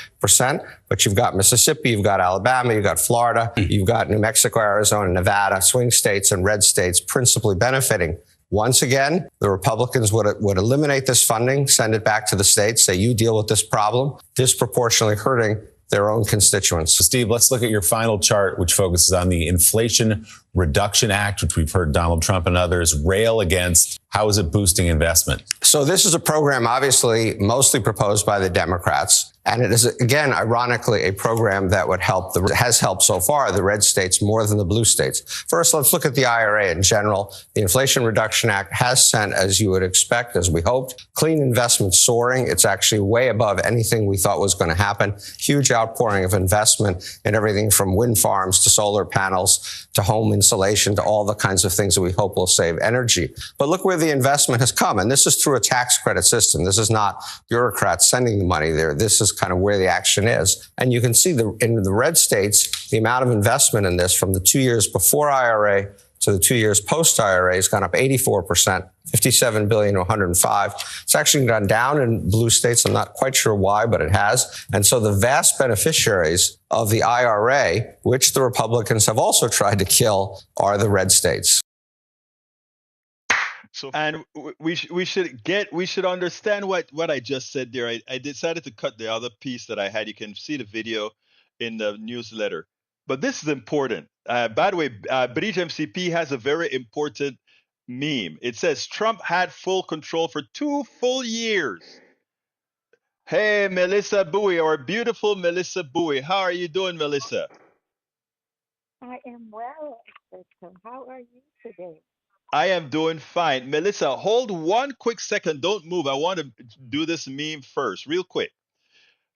H: But you've got Mississippi, you've got Alabama, you've got Florida, you've got New Mexico, Arizona, Nevada, swing states and red states principally benefiting. Once again, the Republicans would eliminate this funding, send it back to the states, say you deal with this problem, disproportionately hurting their own constituents.
I: Steve, let's look at your final chart, which focuses on the Inflation Reduction Act, which we've heard Donald Trump and others rail against. How is it boosting investment?
H: So this is a program obviously mostly proposed by the Democrats. And it is, again, ironically, a program that would help has helped so far the red states more than the blue states. First, let's look at the IRA in general. The Inflation Reduction Act has sent, as you would expect, as we hoped, clean investment soaring. It's actually way above anything we thought was going to happen. Huge outpouring of investment in everything from wind farms to solar panels to home insulation to all the kinds of things that we hope will save energy. But look where the investment has come. And this is through a tax credit system. This is not bureaucrats sending the money there. This is kind of where the action is. And you can see in the red states, the amount of investment in this from the 2 years before IRA to the 2 years post-IRA has gone up 84%, 57 billion to 105. It's actually gone down in blue states. I'm not quite sure why, but it has. And so the vast beneficiaries of the IRA, which the Republicans have also tried to kill, are the red states.
A: So, and we should understand what I just said there. I decided to cut the other piece that I had. You can see the video in the newsletter. But this is important. By the way, British MCP has a very important meme. It says Trump had full control for 2 full years. Hey, Melissa Bowie, our beautiful Melissa Bowie. How are you doing, Melissa?
J: I am well, Victor. How are you today?
A: I am doing fine. Melissa, hold one quick second. Don't move. I want to do this meme first, real quick.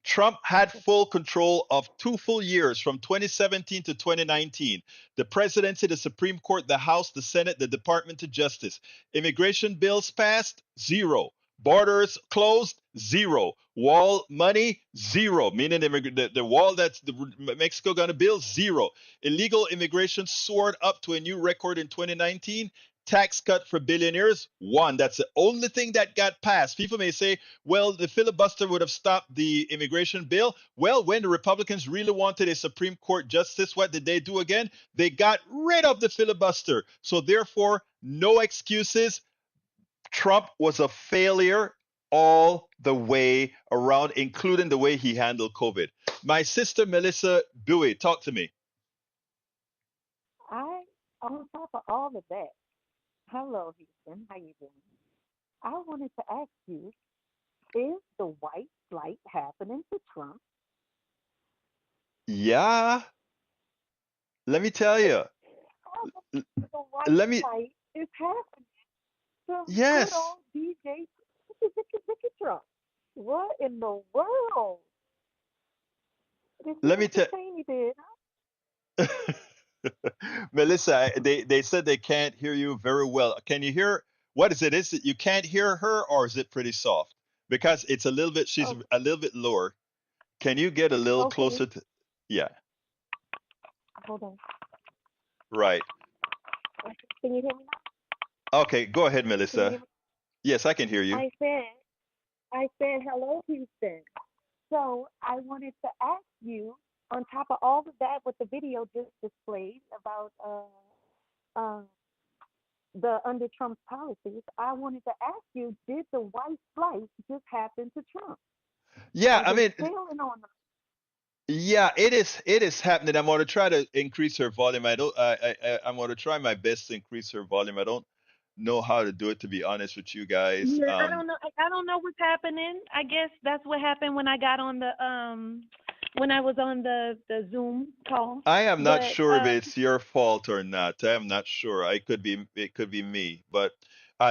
A: Trump had full control of 2 full years from 2017 to 2019. The presidency, the Supreme Court, the House, the Senate, the Department of Justice. Immigration bills passed, zero. Borders closed, zero. Wall money, zero. Meaning the wall that's Mexico going to build, zero. Illegal immigration soared up to a new record in 2019. Tax cut for billionaires, one. That's the only thing that got passed. People may say, well, the filibuster would have stopped the immigration bill. Well, when the Republicans really wanted a Supreme Court justice, what did they do again? They got rid of the filibuster. So therefore, no excuses. Trump was a failure all the way around, including the way he handled COVID. My sister, Melissa Bowie, talk to me.
J: On top of all of that, hello, Houston. How you doing? I wanted to ask you, is the white flight happening to Trump?
A: Yeah, let me tell you.
J: The white
A: Let me,
J: flight is happening to good
A: yes,
J: old DJ Trump. What in the world? Did you
A: let me
J: Mr.
A: tell
J: Cheney did?
A: Melissa, they said they can't hear you very well. Can you hear? What is it? Is it you can't hear her, or is it pretty soft? Because it's a little bit, she's
J: Oh,
A: a little bit lower. Can you get a little
J: okay.
A: closer to? Yeah,
J: Hold on.
A: right.
J: Can you hear me now?
A: Okay, go ahead,
J: Can you hear
A: Melissa.
J: me?
A: Yes, I can hear you.
J: I said hello, Houston. So I wanted to ask you, on top of all of that, what the video just displayed about uh, the under Trump's policies, I wanted to ask you, did the white flight just happen to Trump?
A: Yeah,
J: Are
A: I
J: they
A: mean,
J: sailing on the
A: yeah, it is. It is happening. I'm going to try to increase her volume. I don't. I'm going to try my best to increase her volume. I don't know how to do it, to be honest with you guys.
K: Yeah, I don't know. I don't know what's happening. I guess that's what happened when I got on the when I was on the Zoom call.
A: I am not
K: But
A: sure if it's your fault or not. I am not sure. I could be. It could be me. But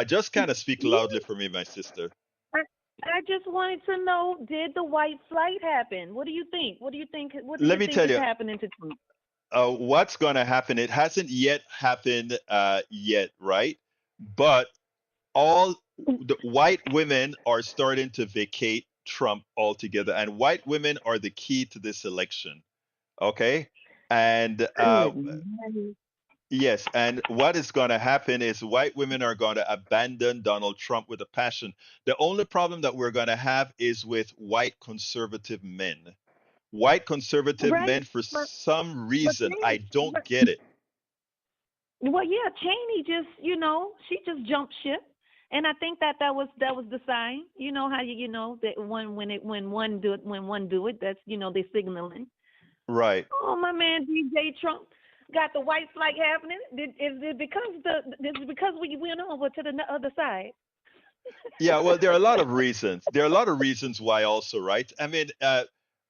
A: just kind of speak
K: yeah,
A: loudly for me, my sister.
K: I I just wanted to know, did the white flight happen? What do you think? What do you think? What do
A: Let
K: you
A: me
K: think
A: tell
K: is
A: you.
K: happening to Trump?
A: What's going to happen? It hasn't yet happened yet, right? But all the white women are starting to vacate Trump altogether, and white women are the key to this election. Okay, and
K: Good night.
A: yes, and what is going to happen is white women are going to abandon Donald Trump with a passion. The only problem that we're going to have is with white conservative men. White conservative
K: Right,
A: men, for
K: but
A: some
K: but
A: reason, I
K: Cheney,
A: don't get it.
K: well, yeah, Cheney just, she just jumped ship, and I think that was the sign. You know how that when one do it, that's they signaling.
A: Right.
K: Oh, my man, DJ Trump got the white flag happening. Is it because we went over to the other side?
A: Yeah, well, there are a lot of reasons. There are a lot of reasons why also, right? I mean,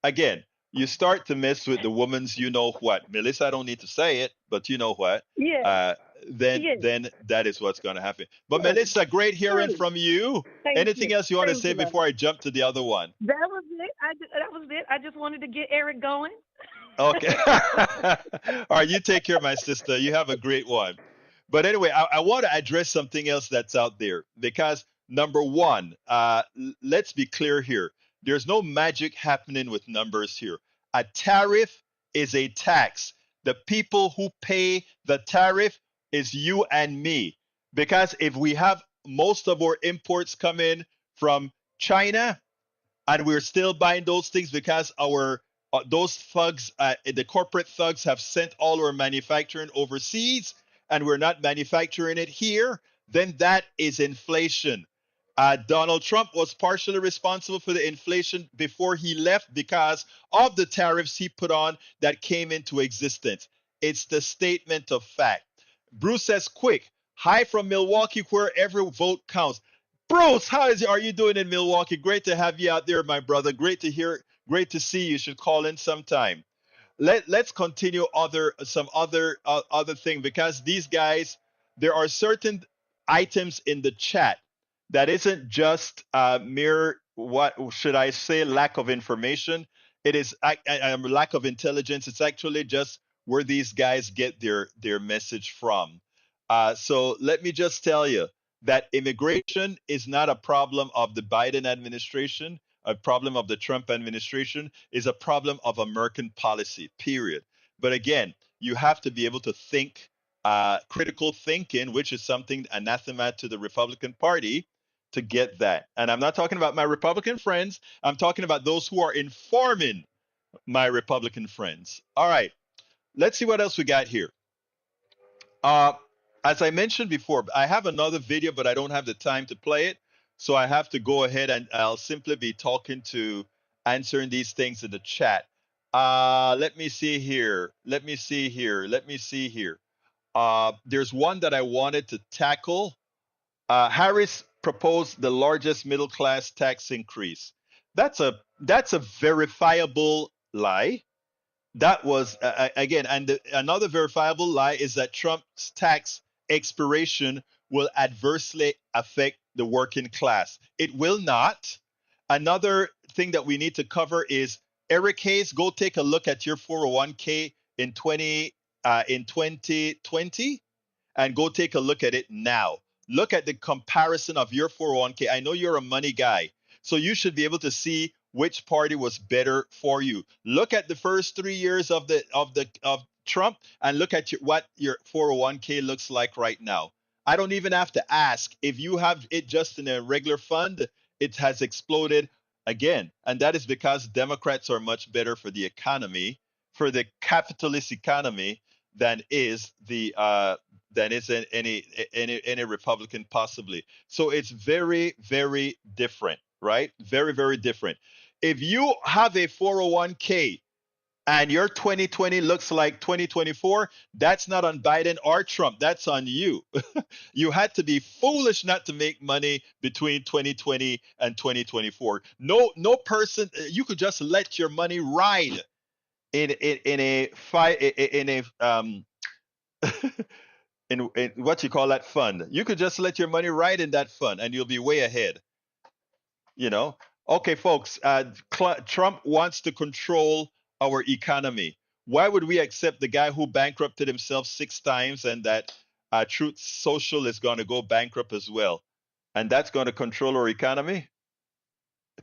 A: again, you start to mess with the woman's you know what. Melissa, I don't need to say it, but you know what.
K: Yeah,
A: Uh, then
K: yeah.
A: then that is what's going to happen. But
K: True,
A: Melissa, great hearing
K: true.
A: from you.
K: Thank
A: Anything
K: you,
A: else you want to
K: thank
A: say
K: you, love.
A: before I jump to the other one?
K: That was it. That was it. I just wanted to get Eric going.
A: Okay. All right, you take care, my sister. You have a great one. But anyway, I want to address something else that's out there because number one, let's be clear here. There's no magic happening with numbers here. A tariff is a tax. The people who pay the tariff is you and me. Because if we have most of our imports come in from China, and we're still buying those things because our those thugs, the corporate thugs, have sent all our manufacturing overseas, and we're not manufacturing it here. Then that is inflation. Donald Trump was partially responsible for the inflation before he left because of the tariffs he put on that came into existence. It's the statement of fact. Bruce says, quick, hi from Milwaukee, where every vote counts. Bruce, are you doing in Milwaukee? Great to have you out there, my brother. Great to hear. Great to see you. You should call in sometime. Let's continue other thing because these guys there are certain items in the chat that isn't just mere, what should I say, lack of information. It is a lack of intelligence. It's actually just where these guys get their message from. So let me just tell you that immigration is not a problem of the Biden administration. A problem of the Trump administration is a problem of American policy, period. But again, you have to be able to think critical thinking, which is something anathema to the Republican Party, to get that. And I'm not talking about my Republican friends. I'm talking about those who are informing my Republican friends. All right, let's see what else we got here. As I mentioned before, I have another video, but I don't have the time to play it. So I have to go ahead and I'll simply be answering these things in the chat. Let me see here. There's one that I wanted to tackle. Harris proposed the largest middle class tax increase. That's a verifiable lie. That was again, and another verifiable lie is that Trump's tax expiration will adversely affect the working class. It will not. Another thing that we need to cover is Eric Hayes. Go take a look at your 401k in 2020 and go take a look at it now. Look at the comparison of your 401k. I know you're a money guy, so you should be able to see which party was better for you. Look at the first 3 years of Trump and look at what your 401k looks like right now. I don't even have to ask. If you have it just in a regular fund, it has exploded again. And that is because Democrats are much better for the economy, for the capitalist economy, than is any Republican possibly. So it's very, very different, right? Very, very different. If you have a 401k and your 2020 looks like 2024, that's not on Biden or Trump. That's on you. You had to be foolish not to make money between 2020 and 2024. No person. You could just let your money ride in what you call that fund. You could just let your money ride in that fund, and you'll be way ahead. Okay, folks. Trump wants to control our economy. Why would we accept the guy who bankrupted himself 6 times and that Truth Social is going to go bankrupt as well? And that's going to control our economy?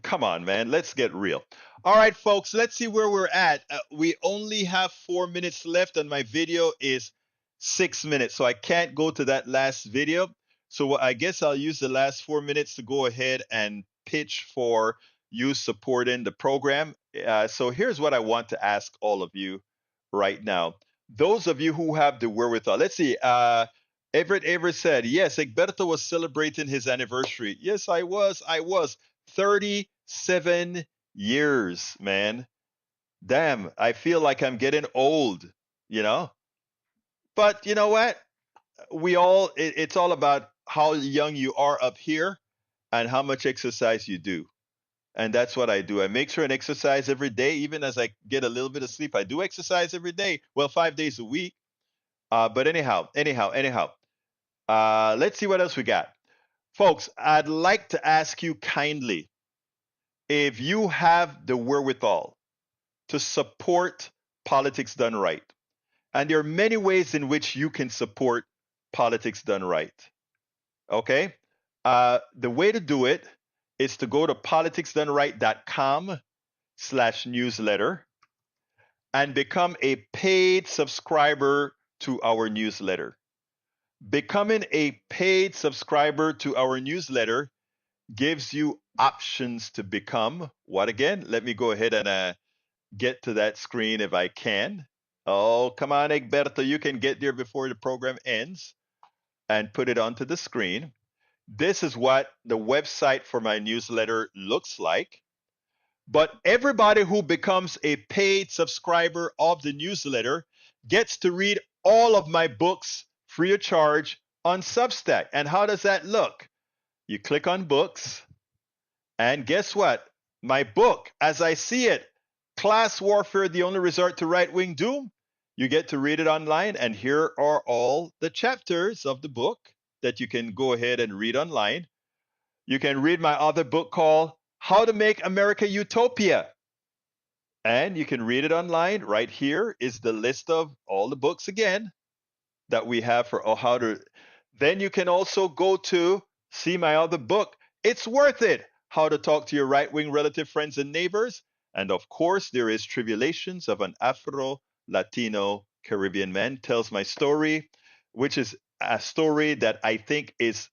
A: Come on, man. Let's get real. All right, folks. Let's see where we're at. We only have 4 minutes left, and my video is 6 minutes. So I can't go to that last video. So I guess I'll use the last 4 minutes to go ahead and pitch for you supporting the program. So here's what I want to ask all of you right now. Those of you who have the wherewithal, let's see. Everett said, yes, Egberto was celebrating his anniversary. Yes, I was. 37 years, man. Damn, I feel like I'm getting old, But you know what? It's all about how young you are up here and how much exercise you do. And that's what I do. I make sure and exercise every day, even as I get a little bit of sleep. I do exercise every day. Well, 5 days a week. But anyhow. Let's see what else we got. Folks, I'd like to ask you kindly, if you have the wherewithal to support Politics Done Right, and there are many ways in which you can support Politics Done Right. Okay? The way to do it is to go to politicsdoneright.com/newsletter and become a paid subscriber to our newsletter. Becoming a paid subscriber to our newsletter gives you options to become what again? Let me go ahead and get to that screen if I can. Oh, come on, Egberto. You can get there before the program ends and put it onto the screen. This is what the website for my newsletter looks like. But everybody who becomes a paid subscriber of the newsletter gets to read all of my books free of charge on Substack. And how does that look? You click on books, and guess what? My book, as I see it, Class Warfare, the Only Resort to Right-Wing Doom, You get to read it online, and here are all the chapters of the book that you can go ahead and read online. You can read my other book called How to Make America Utopia. And you can read it online. Right here is the list of all the books again that we have for how to. Then you can also go to see my other book, It's Worth It, How to Talk to Your Right-Wing Relative Friends and Neighbors. And of course, there is Tribulations of an Afro-Latino Caribbean Man, tells my story, which is a story that I think is,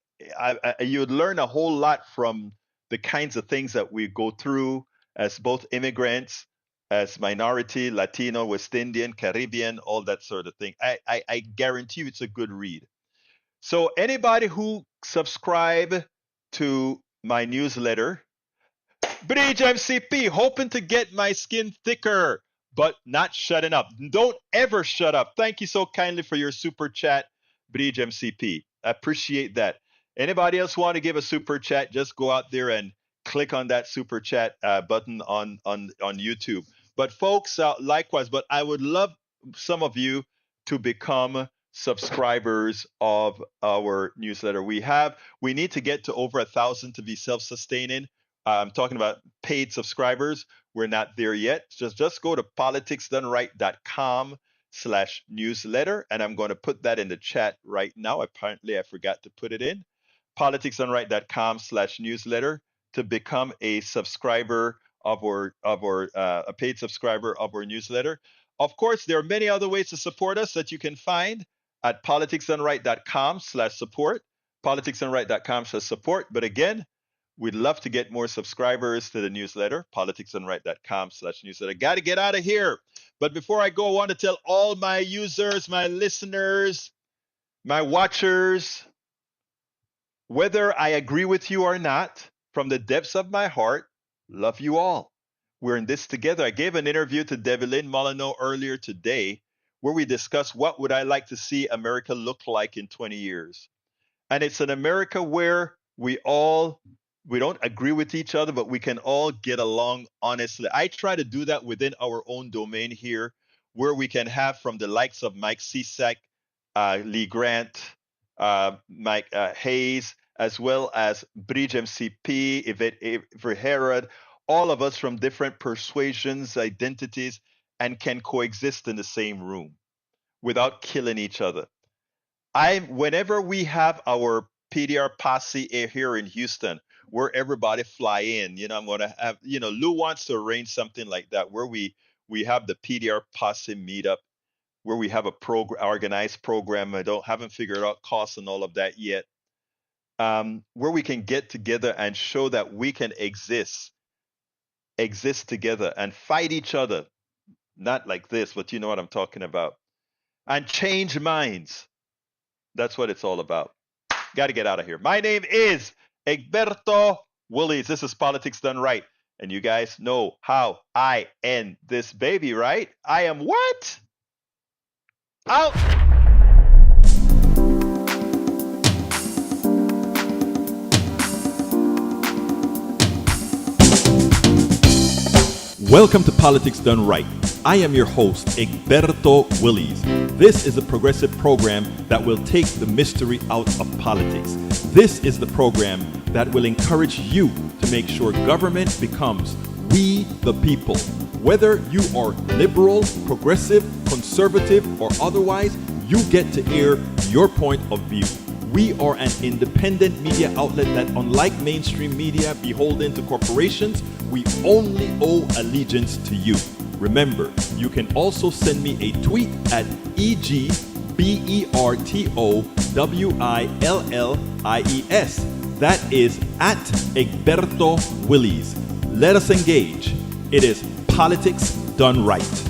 A: you would learn a whole lot from the kinds of things that we go through as both immigrants, as minority, Latino, West Indian, Caribbean, all that sort of thing. I guarantee you it's a good read. So anybody who subscribe to my newsletter, Bridge MCP, hoping to get my skin thicker, but not shutting up. Don't ever shut up. Thank you so kindly for your super chat, Bridge MCP. I appreciate that. Anybody else want to give a super chat, just go out there and click on that super chat button on YouTube. But folks, likewise, but I would love some of you to become subscribers of our newsletter. We need to get to over 1,000 to be self-sustaining. I'm talking about paid subscribers. We're not there yet. Just go to politicsdoneright.com/newsletter, and I'm going to put that in the chat right now. Apparently, I forgot to put it in. politicsdoneright.com/newsletter to become a subscriber of our a paid subscriber of our newsletter. Of course, there are many other ways to support us that you can find at politicsdoneright.com/support, politicsdoneright.com/support. But again, we'd love to get more subscribers to the newsletter, politicsdoneright.com/newsletter. Got to get out of here. But before I go, I want to tell all my users, my listeners, my watchers, whether I agree with you or not, from the depths of my heart, love you all. We're in this together. I gave an interview to Devlin Molyneux earlier today where we discussed what would I like to see America look like in 20 years. And it's an America where we don't agree with each other, but we can all get along honestly. I try to do that within our own domain here, where we can have from the likes of Mike Cisak, Lee Grant, Mike Hayes, as well as Bridge MCP, Yvette Herod, all of us from different persuasions, identities, and can coexist in the same room without killing each other. Whenever we have our PDR posse here in Houston, where everybody fly in, I'm going to have, Lou wants to arrange something like that, where we have the PDR posse meetup, where we have a organized program. Haven't figured out costs and all of that yet. Where we can get together and show that we can exist together and fight each other, not like this, but you know what I'm talking about, and change minds. That's what it's all about. Got to get out of here. My name is Egberto Willies. This is Politics Done Right, and you guys know how I end this baby, right? I am what? Out.
L: Welcome to Politics Done Right. I am your host, Egberto Willies. This is a progressive program that will take the mystery out of politics. This is the program that will encourage you to make sure government becomes we the people. Whether you are liberal, progressive, conservative, or otherwise, you get to air your point of view. We are an independent media outlet that, unlike mainstream media beholden to corporations, we only owe allegiance to you. Remember, you can also send me a tweet at EGBERTOWILLIES. That is at Egberto Willies. Let us engage. It is Politics Done Right.